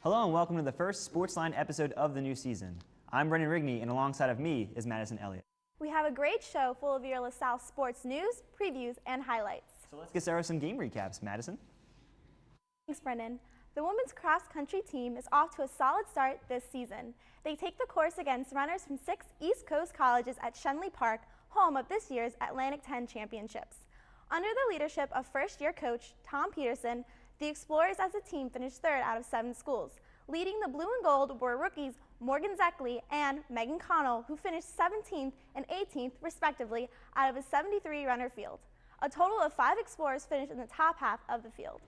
Hello and welcome to the first SportsLine episode of the new season. I'm Brendan Rigney and alongside of me is Madison Elliott. We have a great show full of your LaSalle sports news, previews, and highlights. So let's get started with some game recaps. Madison? Thanks, Brendan. The women's cross-country team is off to a solid start this season. They take the course against runners from 6 East Coast colleges at Shenley Park, home of this year's Atlantic 10 Championships. Under the leadership of first-year coach Tom Peterson, the Explorers as a team finished 3rd out of 7 schools. Leading the blue and gold were rookies Morgan Zeckley and Megan Connell, who finished 17th and 18th, respectively, out of a 73-runner field. A total of 5 Explorers finished in the top half of the field.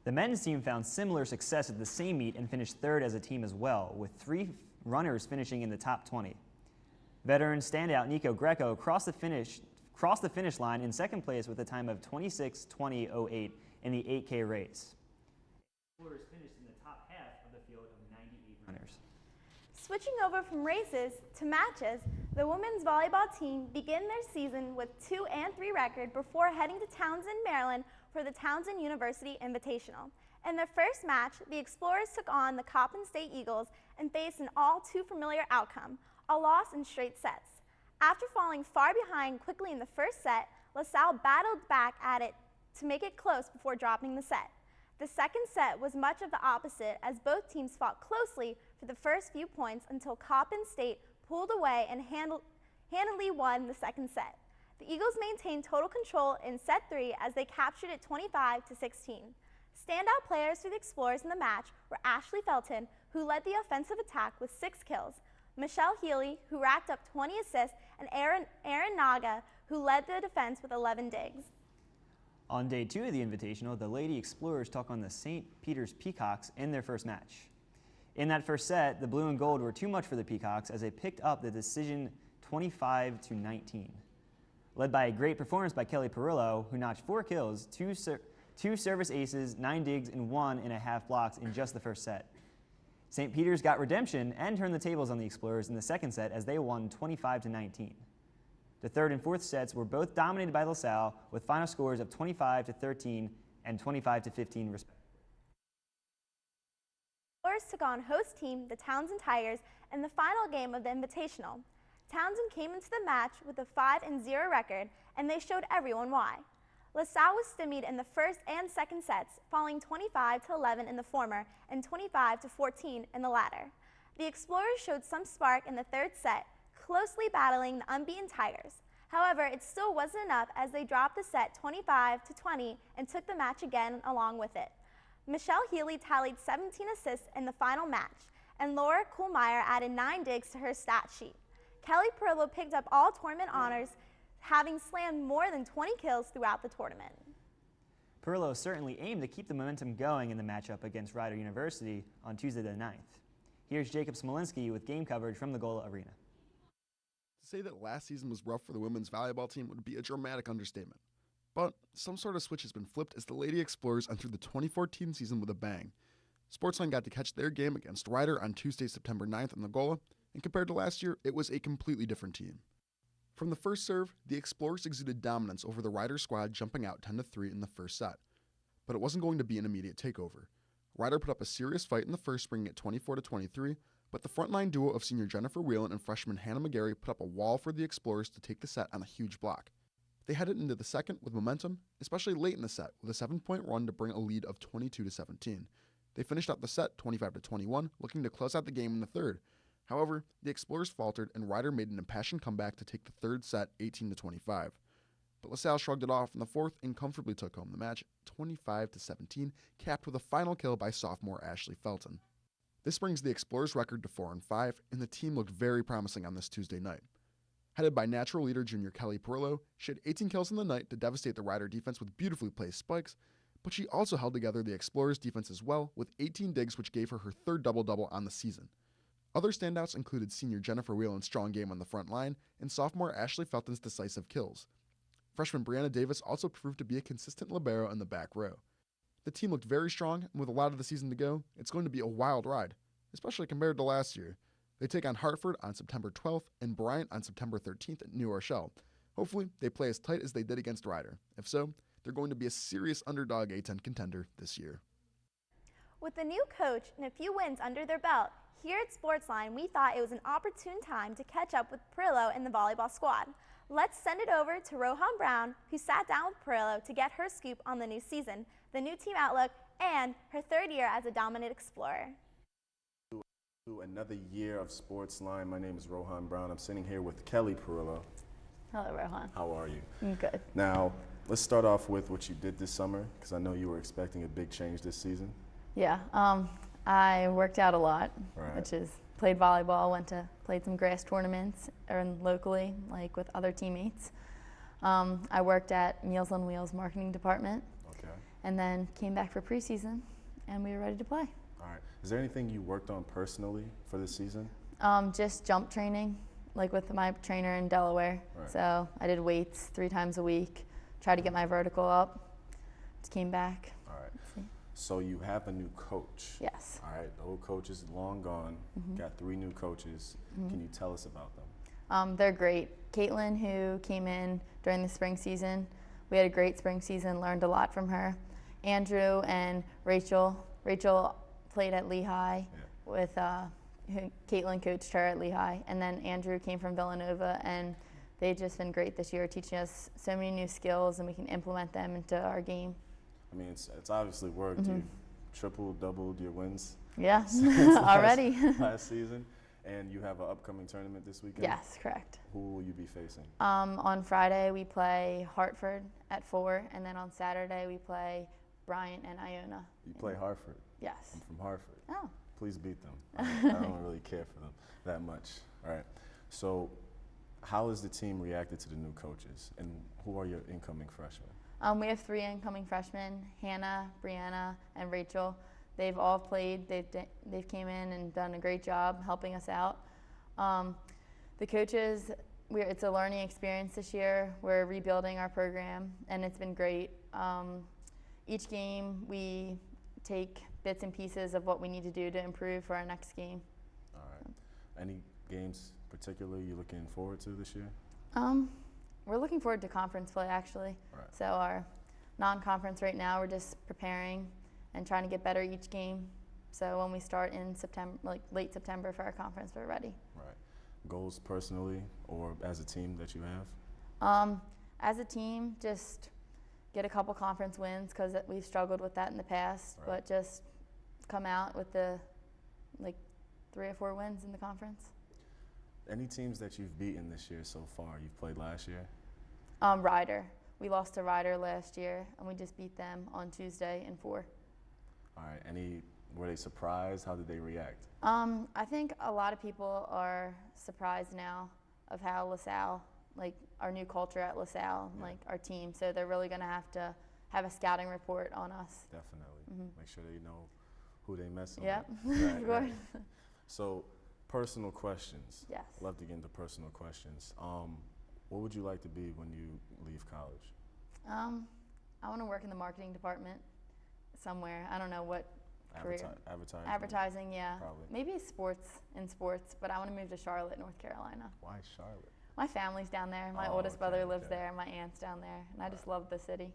The men's team found similar success at the same meet and finished 3rd as a team as well, with 3 runners finishing in the top 20. Veteran standout Nico Greco crossed the finish line in 2nd place with a time of 26:20.08 in the 8K race. Explorers finished in the top half of the field of 98 runners. Switching over from races to matches, the women's volleyball team began their season with 2-3 record before heading to Townsend, Maryland for the Townsend University Invitational. In their first match, the Explorers took on the Coppin State Eagles and faced an all-too-familiar outcome, a loss in straight sets. After falling far behind quickly in the first set, LaSalle battled back at it to make it close before dropping the set. The second set was much of the opposite as both teams fought closely for the first few points until Coppin State pulled away and handily won the second set. The Eagles maintained total control in set 3 as they captured it 25-16. Standout players for the Explorers in the match were Ashley Felton, who led the offensive attack with 6 kills, Michelle Healy, who racked up 20 assists, and Erin Naga, who led the defense with 11 digs. On day 2 of the Invitational, the Lady Explorers took on the St. Peter's Peacocks in their first match. In that first set, the blue and gold were too much for the Peacocks as they picked up the decision 25-19. Led by a great performance by Kelly Perillo, who notched 4 kills, 2 service aces, 9 digs, and 1.5 blocks in just the first set. St. Peter's got redemption and turned the tables on the Explorers in the second set as they won 25-19. The 3rd and 4th sets were both dominated by LaSalle with final scores of 25-13 and 25-15 respectively. The Explorers took on host team, the Townsend Tigers, in the final game of the Invitational. Townsend came into the match with a 5-0 record, and they showed everyone why. LaSalle was stymied in the first and second sets, falling 25-11 in the former and 25-14 in the latter. The Explorers showed some spark in the 3rd set, closely battling the unbeaten Tigers. However, it still wasn't enough as they dropped the set 25-20 and took the match again along with it. Michelle Healy tallied 17 assists in the final match, and Laura Kuhlmeyer added 9 digs to her stat sheet. Kelly Perillo picked up all tournament honors, having slammed more than 20 kills throughout the tournament. Perillo certainly aimed to keep the momentum going in the matchup against Rider University on Tuesday the 9th. Here's Jacob Smolinski with game coverage from the Gola Arena. To say that last season was rough for the women's volleyball team would be a dramatic understatement. But some sort of switch has been flipped as the Lady Explorers entered the 2014 season with a bang. SportsLine got to catch their game against Rider on Tuesday, September 9th in the Gola, and compared to last year, it was a completely different team. From the first serve, the Explorers exuded dominance over the Rider squad, jumping out 10-3 in the first set. But it wasn't going to be an immediate takeover. Rider put up a serious fight in the first, bringing it 24-23, but the frontline duo of senior Jennifer Whelan and freshman Hannah McGarry put up a wall for the Explorers to take the set on a huge block. They headed into the second with momentum, especially late in the set, with a 7-point run to bring a lead of 22-17. They finished out the set 25-21, looking to close out the game in the third. However, the Explorers faltered and Rider made an impassioned comeback to take the third set 18-25. But LaSalle shrugged it off in the fourth and comfortably took home the match 25-17, capped with a final kill by sophomore Ashley Felton. This brings the Explorers record to 4-5, and the team looked very promising on this Tuesday night. Headed by natural leader junior Kelly Perillo, she had 18 kills in the night to devastate the Rider defense with beautifully placed spikes, but she also held together the Explorers defense as well with 18 digs, which gave her her 3rd double-double on the season. Other standouts included senior Jennifer Whelan's strong game on the front line and sophomore Ashley Felton's decisive kills. Freshman Brianna Davis also proved to be a consistent libero in the back row. The team looked very strong, and with a lot of the season to go, it's going to be a wild ride, especially compared to last year. They take on Hartford on September 12th and Bryant on September 13th at New Rochelle. Hopefully, they play as tight as they did against Rider. If so, they're going to be a serious underdog A10 contender this year. With a new coach and a few wins under their belt, here at SportsLine, we thought it was an opportune time to catch up with Perillo and the volleyball squad. Let's send it over to Rohan Brown, who sat down with Perillo to get her scoop on the new season, the new team outlook, and her third year as a dominant explorer. Another year of SportsLine. My name is Rohan Brown. I'm sitting here with Kelly Perillo. Hello, Rohan. How are you? I'm good. Now, let's start off with what you did this summer, because I know you were expecting a big change this season. Yeah, I worked out a lot, Right. which is played volleyball, played some grass tournaments locally, like with other teammates. I worked at Meals on Wheels marketing department, Okay. and then came back for preseason, and we were ready to play. All right. Is there anything you worked on personally for this season? Just jump training, like with my trainer in Delaware. Right. So I did weights 3 times a week, tried to get my vertical up. Just came back. All right. See. So you have a new coach. Yes. All right. The old coach is long gone. Got 3 new coaches. Can you tell us about them? They're great. Caitlin, who came in during the spring season, we had a great spring season, learned a lot from her. Andrew and Rachel. Rachel played at Lehigh with Caitlin coached her at Lehigh, and then Andrew came from Villanova, and they've just been great this year, teaching us so many new skills, and we can implement them into our game. I mean, it's obviously worked. You tripled, doubled your wins. Yeah, since already. last season. And you have an upcoming tournament this weekend? Yes, correct. Who will you be facing? On Friday, we play Hartford at 4, and then on Saturday, we play Bryant and Iona. You play Hartford. Yes. I'm from Hartford. Oh. Please beat them. I don't really care for them that much. All right. So how has the team reacted to the new coaches, and who are your incoming freshmen? We have 3 incoming freshmen, Hannah, Brianna, and Rachel. They've all played. They've came in and done a great job helping us out. The coaches, it's a learning experience this year. We're rebuilding our program, and it's been great. Each game, we take bits and pieces of what we need to do to improve for our next game. All right. Any games particularly you're looking forward to this year? We're looking forward to conference play, actually. Right. So our non-conference right now, we're just preparing and trying to get better each game. So when we start in September, like late September for our conference, we're ready. Right. Goals personally or as a team that you have? As a team, just get a couple conference wins, because we've struggled with that in the past. Right. But just come out with the 3 or 4 wins in the conference. Any teams that you've beaten this year so far? You've played last year? Ryder. We lost to Ryder last year, and we just beat them on Tuesday in 4. All right. Were they surprised? How did they react? I think a lot of people are surprised now of how LaSalle, our new culture at LaSalle, our team. So they're really going to have a scouting report on us. Definitely. Make sure they know who they messing Yep. with. Of course. Right. So, personal questions. Yes. I'd love to get into personal questions. What would you like to be when you leave college? I want to work in the marketing department somewhere. I don't know what career. Advertising? Advertising, yeah. Probably. Maybe sports, but I want to move to Charlotte, North Carolina. Why Charlotte? My family's down there. My Oh, oldest okay, brother lives okay. there. My aunt's down there. And I just love the city.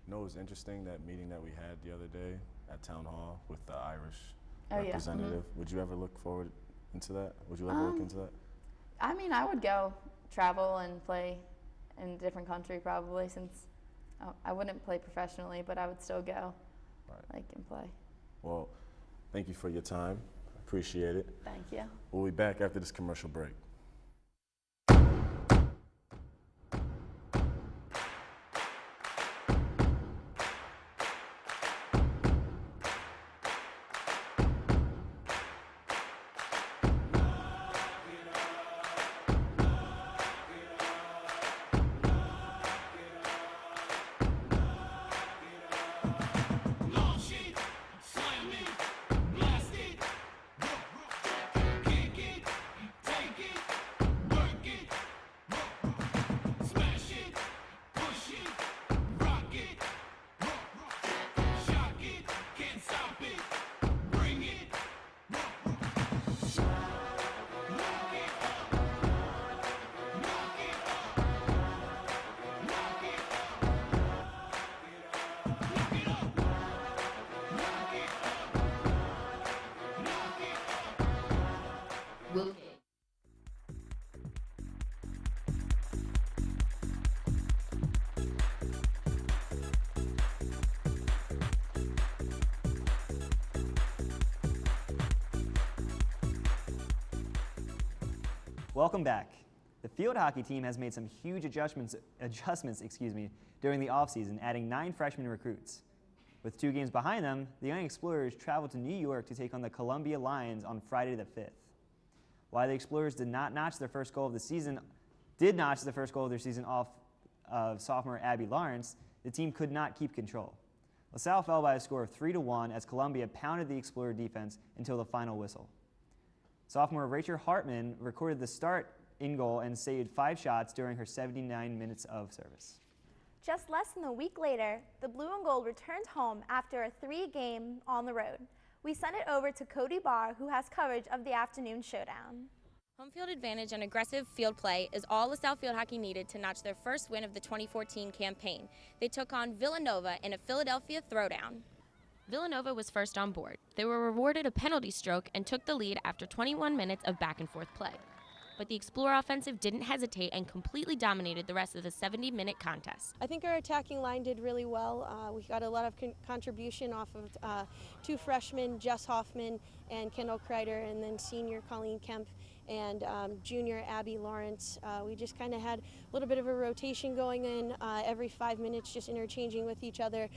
You know, it was interesting, that meeting that we had the other day at Town Hall with the Irish Oh, yeah. representative. Would you ever look forward into that? Would you ever look into that? I mean, I would go travel and play in a different country probably, since I wouldn't play professionally, but I would still go and play. Well, thank you for your time. Appreciate it. Thank you. We'll be back after this commercial break. Kick it, take it. Welcome back. The field hockey team has made some huge adjustments during the offseason, adding 9 freshman recruits. With 2 games behind them, the Young Explorers traveled to New York to take on the Columbia Lions on Friday the 5th. While the Explorers did notch their first goal of their season off of sophomore Abby Lawrence, the team could not keep control. LaSalle fell by a score of 3-1 as Columbia pounded the Explorer defense until the final whistle. Sophomore Rachel Hartman recorded the start in goal and saved 5 shots during her 79 minutes of service. Just less than a week later, the Blue and Gold returned home after a 3-game on the road. We sent it over to Cody Barr, who has coverage of the afternoon showdown. Home field advantage and aggressive field play is all LaSalle field hockey needed to notch their first win of the 2014 campaign. They took on Villanova in a Philadelphia throwdown. Villanova was first on board. They were rewarded a penalty stroke and took the lead after 21 minutes of back-and-forth play. But the Explorer offensive didn't hesitate and completely dominated the rest of the 70-minute contest. I think our attacking line did really well. We got a lot of contribution off of 2 freshmen, Jess Hoffman and Kendall Kreider, and then senior Colleen Kemp and junior Abby Lawrence. We just kind of had a little bit of a rotation going in every 5 minutes, just interchanging with each other,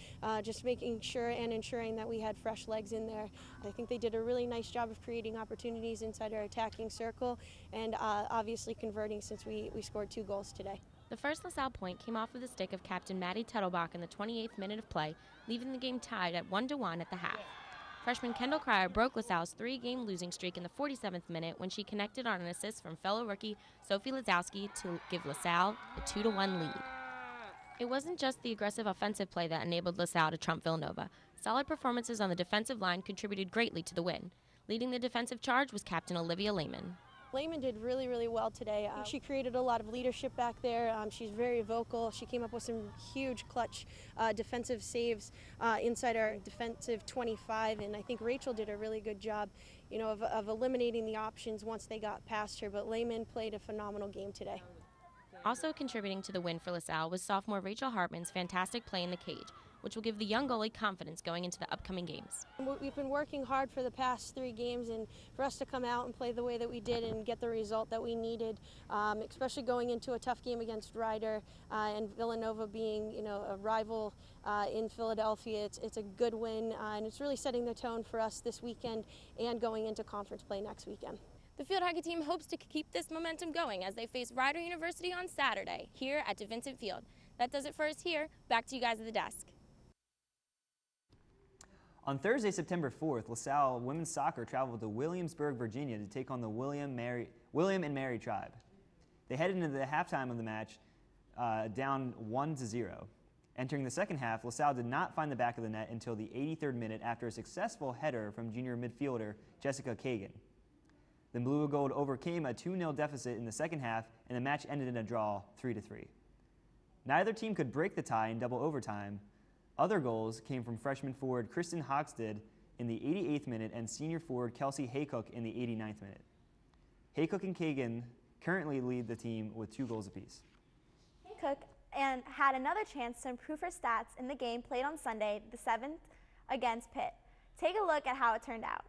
just making sure and ensuring that we had fresh legs in there. I think they did a really nice job of creating opportunities inside our attacking circle and obviously converting since we scored 2 goals today. The first LaSalle point came off of the stick of Captain Maddie Tuttlebach in the 28th minute of play, leaving the game tied at 1-1 at the half. Freshman Kendall Kreider broke LaSalle's 3-game losing streak in the 47th minute when she connected on an assist from fellow rookie Sophie Lazowski to give LaSalle a 2-1 lead. It wasn't just the aggressive offensive play that enabled LaSalle to trump Villanova. Solid performances on the defensive line contributed greatly to the win. Leading the defensive charge was Captain Olivia Lehman. Lehman did really, really well today. She created a lot of leadership back there. She's very vocal. She came up with some huge clutch defensive saves inside our defensive 25, and I think Rachel did a really good job, of eliminating the options once they got past her, but Lehman played a phenomenal game today. Also contributing to the win for LaSalle was sophomore Rachel Hartman's fantastic play in the cage, which will give the young goalie confidence going into the upcoming games. We've been working hard for the past 3 games, and for us to come out and play the way that we did and get the result that we needed, especially going into a tough game against Ryder and Villanova being, a rival in Philadelphia, it's a good win, and it's really setting the tone for us this weekend and going into conference play next weekend. The field hockey team hopes to keep this momentum going as they face Rider University on Saturday here at DeVincent Field. That does it for us here. Back to you guys at the desk. On Thursday, September 4th, LaSalle women's soccer traveled to Williamsburg, Virginia to take on the William and Mary tribe. They headed into the halftime of the match down 1-0. Entering the second half, LaSalle did not find the back of the net until the 83rd minute after a successful header from junior midfielder Jessica Kagan. The Blue and Gold overcame a 2-0 deficit in the second half, and the match ended in a draw 3-3. Neither team could break the tie in double overtime. Other goals came from freshman forward Kristen Hogsted in the 88th minute and senior forward Kelsey Haycock in the 89th minute. Haycock and Kagan currently lead the team with 2 goals apiece. Haycock and had another chance to improve her stats in the game played on Sunday, the 7th, against Pitt. Take a look at how it turned out.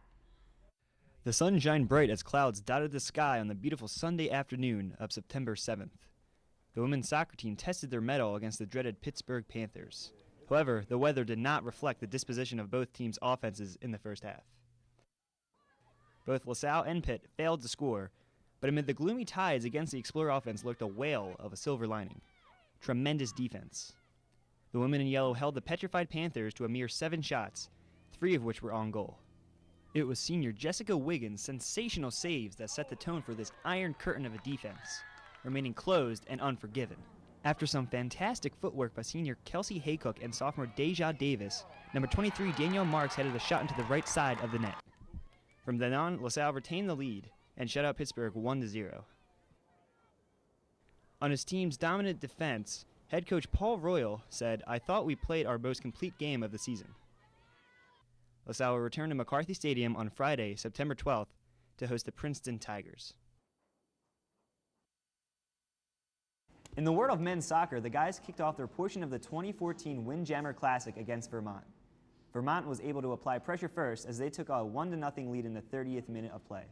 The sun shined bright as clouds dotted the sky on the beautiful Sunday afternoon of September 7th. The women's soccer team tested their mettle against the dreaded Pittsburgh Panthers. However, the weather did not reflect the disposition of both teams' offenses in the first half. Both LaSalle and Pitt failed to score, but amid the gloomy tides against the Explorer offense lurked a whale of a silver lining. Tremendous defense. The women in yellow held the petrified Panthers to a mere 7 shots, 3 of which were on goal. It was senior Jessica Wiggins' sensational saves that set the tone for this iron curtain of a defense, remaining closed and unforgiven. After some fantastic footwork by senior Kelsey Haycock and sophomore Deja Davis, number 23 Danielle Marks headed a shot into the right side of the net. From then on, LaSalle retained the lead and shut out Pittsburgh 1-0. On his team's dominant defense, head coach Paul Royal said, "I thought we played our most complete game of the season." LaSalle will return to McCarthy Stadium on Friday, September 12th, to host the Princeton Tigers. In the world of men's soccer, the guys kicked off their portion of the 2014 Windjammer Classic against Vermont. Vermont was able to apply pressure first as they took a 1-0 lead in the 30th minute of play.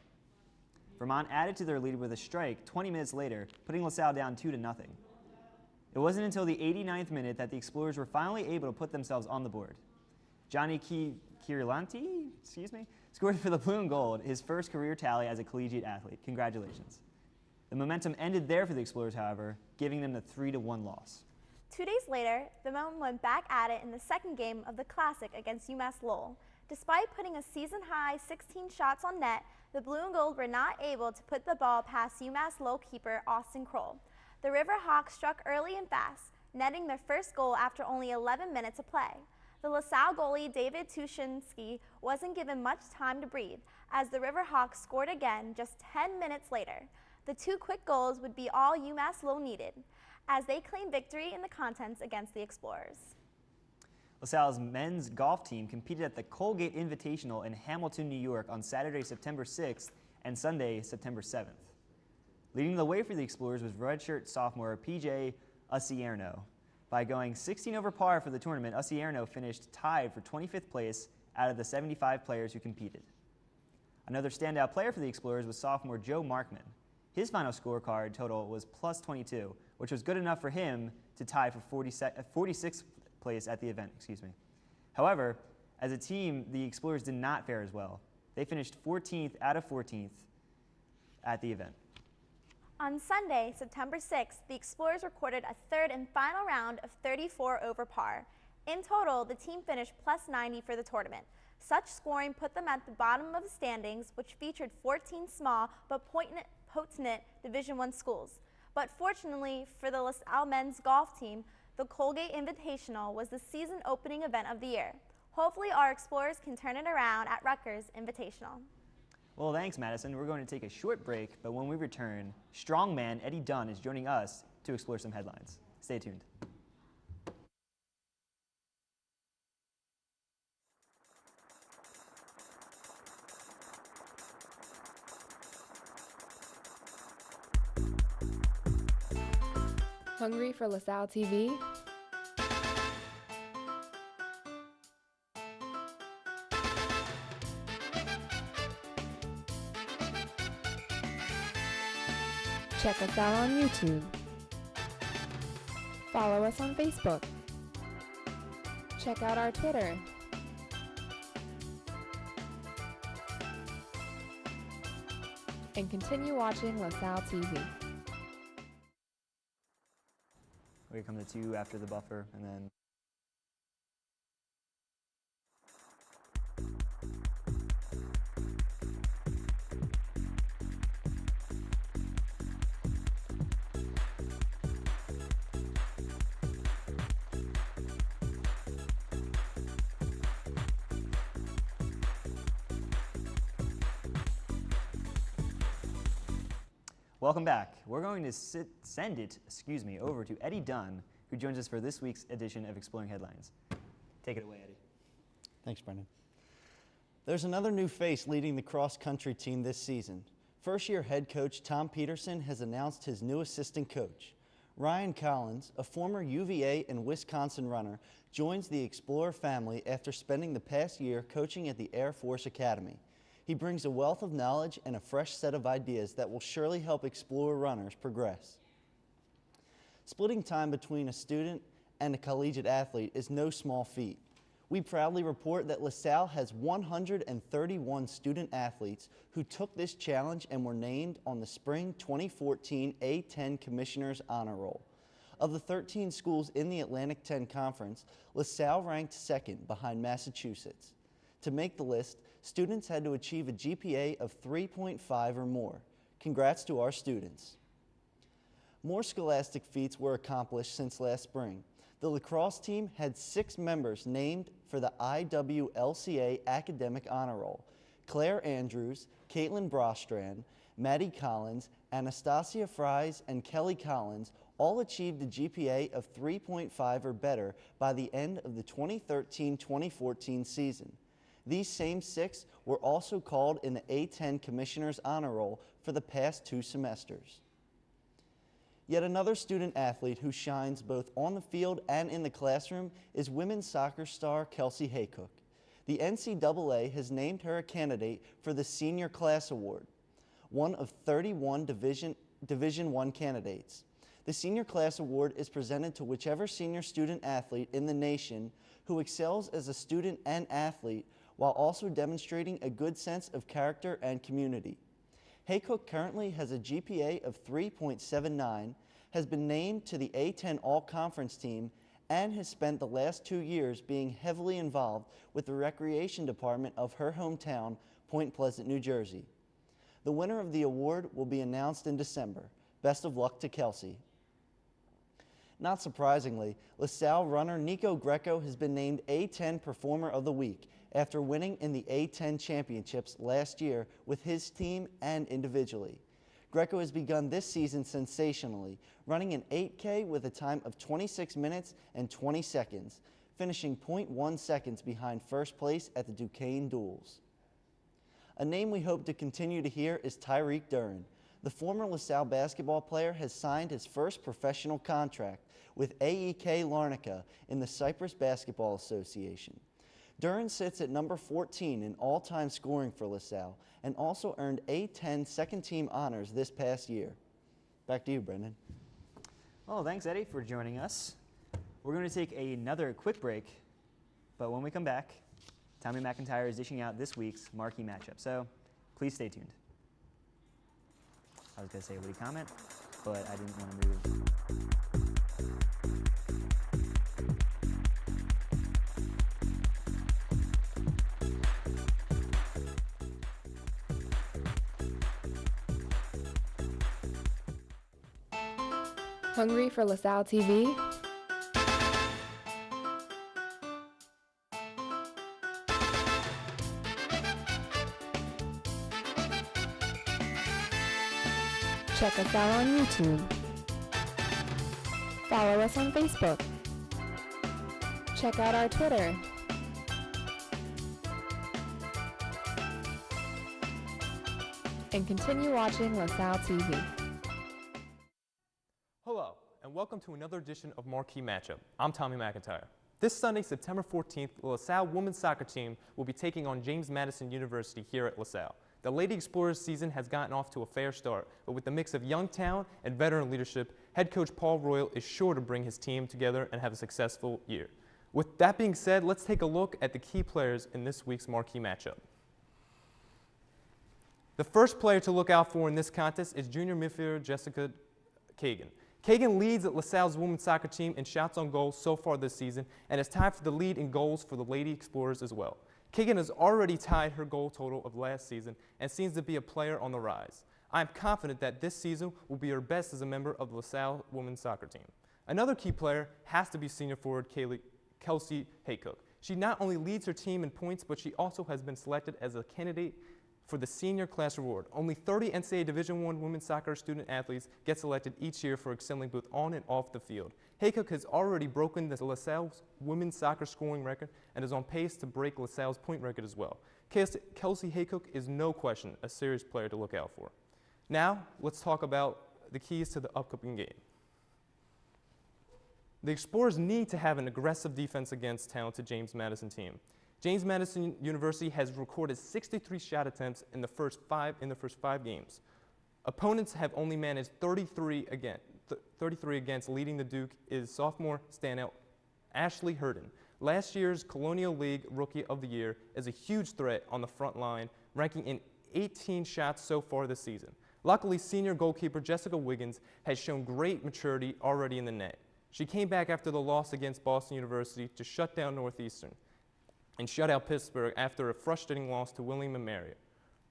Vermont added to their lead with a strike 20 minutes later, putting LaSalle down 2-0. It wasn't until the 89th minute that the Explorers were finally able to put themselves on the board. Johnny Kirilanti, scored for the Blue and Gold, his first career tally as a collegiate athlete. Congratulations. The momentum ended there for the Explorers, however, giving them the 3-1 loss. 2 days later, the men went back at it in the second game of the Classic against UMass Lowell. Despite putting a season-high 16 shots on net, the Blue and Gold were not able to put the ball past UMass Lowell keeper Austin Kroll. The Riverhawks struck early and fast, netting their first goal after only 11 minutes of play. The LaSalle goalie David Tushinsky wasn't given much time to breathe, as the Riverhawks scored again just 10 minutes later. The 2 quick goals would be all UMass Lowell needed, as they claimed victory in the contests against the Explorers. LaSalle's men's golf team competed at the Colgate Invitational in Hamilton, New York on Saturday, September 6th and Sunday, September 7th. Leading the way for the Explorers was redshirt sophomore PJ Usierno. By going 16 over par for the tournament, Usierno finished tied for 25th place out of the 75 players who competed. Another standout player for the Explorers was sophomore Joe Markman. His final scorecard total was plus 22, which was good enough for him to tie for 46th place at the event. However, as a team, the Explorers did not fare as well. They finished 14th out of 14th at the event. On Sunday, September 6th, the Explorers recorded a third and final round of 34 over par. In total, the team finished plus 90 for the tournament. Such scoring put them at the bottom of the standings, which featured 14 small but potent Division I schools. But fortunately for the LaSalle men's golf team, the Colgate Invitational was the season opening event of the year. Hopefully our Explorers can turn it around at Rutgers Invitational. Well, thanks, Madison. We're going to take a short break, but when we return, strongman Eddie Dunn is joining us to explore some headlines. Stay tuned. Hungry for LaSalle TV? Check us out on YouTube. Follow us on Facebook. Check out our Twitter. And continue watching LaSalle TV. We come to 2 after the buffer, and then welcome back. We're going to send it over to Eddie Dunn, who joins us for this week's edition of Exploring Headlines. Take it away, Eddie. Thanks, Brendan. There's another new face leading the cross-country team this season. First-year head coach Tom Peterson has announced his new assistant coach. Ryan Collins, a former UVA and Wisconsin runner, joins the Explorer family after spending the past year coaching at the Air Force Academy. He brings a wealth of knowledge and a fresh set of ideas that will surely help Explorer runners progress. Splitting time between a student and a collegiate athlete is no small feat. We proudly report that LaSalle has 131 student athletes who took this challenge and were named on the Spring 2014 A10 Commissioner's Honor Roll. Of the 13 schools in the Atlantic 10 Conference, LaSalle ranked second behind Massachusetts. To make the list, students had to achieve a GPA of 3.5 or more. Congrats to our students. More scholastic feats were accomplished since last spring. The lacrosse team had 6 members named for the IWLCA Academic Honor Roll. Claire Andrews, Caitlin Brostrand, Maddie Collins, Anastasia Fries, and Kelly Collins all achieved a GPA of 3.5 or better by the end of the 2013-2014 season. These same 6 were also called in the A10 Commissioner's Honor Roll for the past 2 semesters. Yet another student athlete who shines both on the field and in the classroom is women's soccer star Kelsey Haycock. The NCAA has named her a candidate for the Senior Class Award. one of 31 Division I candidates. The Senior Class Award is presented to whichever senior student athlete in the nation who excels as a student and athlete while also demonstrating a good sense of character and community. Haycock currently has a GPA of 3.79, has been named to the A10 All-Conference team, and has spent the last 2 years being heavily involved with the recreation department of her hometown, Point Pleasant, New Jersey. The winner of the award will be announced in December. Best of luck to Kelsey. Not surprisingly, LaSalle runner Nico Greco has been named A10 Performer of the Week after winning in the A10 championships last year with his team and individually. Greco has begun this season sensationally, running an 8K with a time of 26 minutes and 20 seconds, finishing 0.1 seconds behind first place at the Duquesne Duels. A name we hope to continue to hear is Tyreek Duran. The former LaSalle basketball player has signed his first professional contract with AEK Larnaca in the Cyprus Basketball Association. Duran sits at number 14 in all-time scoring for LaSalle and also earned A10 second-team honors this past year. Back to you, Brendan. Well, thanks, Eddie, for joining us. We're going to take another quick break, but when we come back, Tommy McIntyre is dishing out this week's marquee matchup, so please stay tuned. I was going to say would he comment, but I didn't want to move. Hungry for LaSalle TV? Check us out on YouTube. Follow us on Facebook. Check out our Twitter. And continue watching LaSalle TV. Hello, and welcome to another edition of Marquee Matchup. I'm Tommy McIntyre. This Sunday, September 14th, the LaSalle women's soccer team will be taking on James Madison University here at LaSalle. The Lady Explorers season has gotten off to a fair start, but with the mix of young talent and veteran leadership, head coach Paul Royal is sure to bring his team together and have a successful year. With that being said, let's take a look at the key players in this week's marquee matchup. The first player to look out for in this contest is junior midfielder Jessica Kagan. Kagan leads at LaSalle's women's soccer team in shots on goal so far this season and is tied for the lead in goals for the Lady Explorers as well. Kagan has already tied her goal total of last season and seems to be a player on the rise. I am confident that this season will be her best as a member of the LaSalle women's soccer team. Another key player has to be senior forward Kelsey Haycock. She not only leads her team in points, but she also has been selected as a candidate for the Senior Class Award. Only 30 NCAA Division I women's soccer student athletes get selected each year for excelling both on and off the field. Haycock has already broken the LaSalle women's soccer scoring record and is on pace to break LaSalle's point record as well. Kelsey Haycock is no question a serious player to look out for. Now, let's talk about the keys to the upcoming game. The Explorers need to have an aggressive defense against talented James Madison team. James Madison University has recorded 63 shot attempts in the first five games. Opponents have only managed 33 against. Leading the Duke is sophomore standout Ashley Hurden. Last year's Colonial League Rookie of the Year is a huge threat on the front line, ranking in 18 shots so far this season. Luckily, senior goalkeeper Jessica Wiggins has shown great maturity already in the net. She came back after the loss against Boston University to shut down Northeastern and shut out Pittsburgh after a frustrating loss to William & Mary.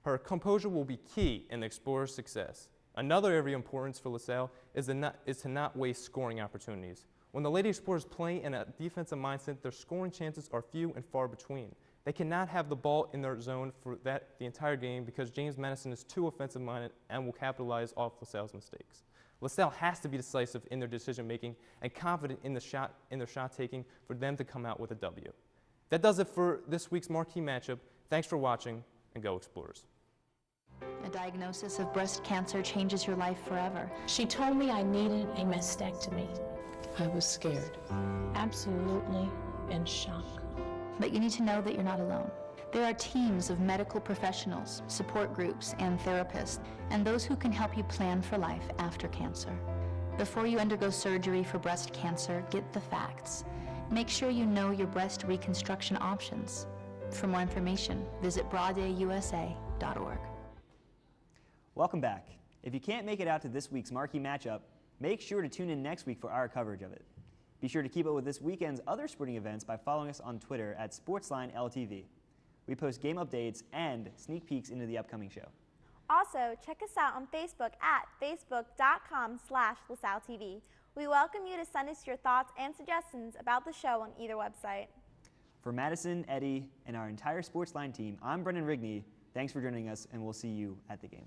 Her composure will be key in the Explorers' success. Another area of importance for LaSalle is to not waste scoring opportunities. When the Lady Explorers play in a defensive mindset, their scoring chances are few and far between. They cannot have the ball in their zone for the entire game because James Madison is too offensive-minded and will capitalize off LaSalle's mistakes. LaSalle has to be decisive in their decision-making and confident in their shot-taking for them to come out with a W. That does it for this week's marquee matchup. Thanks for watching, and go Explorers. A diagnosis of breast cancer changes your life forever. She told me I needed a mastectomy. I was scared. Absolutely in shock. But you need to know that you're not alone. There are teams of medical professionals, support groups, and therapists, and those who can help you plan for life after cancer. Before you undergo surgery for breast cancer, get the facts. Make sure you know your breast reconstruction options. For more information, visit broaddayusa.org. Welcome back. If you can't make it out to this week's marquee matchup, make sure to tune in next week for our coverage of it. Be sure to keep up with this weekend's other sporting events by following us on Twitter at SportsLine LTV. We post game updates and sneak peeks into the upcoming show. Also, check us out on Facebook at facebook.com/LaSalleTV. We welcome you to send us your thoughts and suggestions about the show on either website. For Madison, Eddie, and our entire SportsLine team, I'm Brendan Rigney. Thanks for joining us, and we'll see you at the game.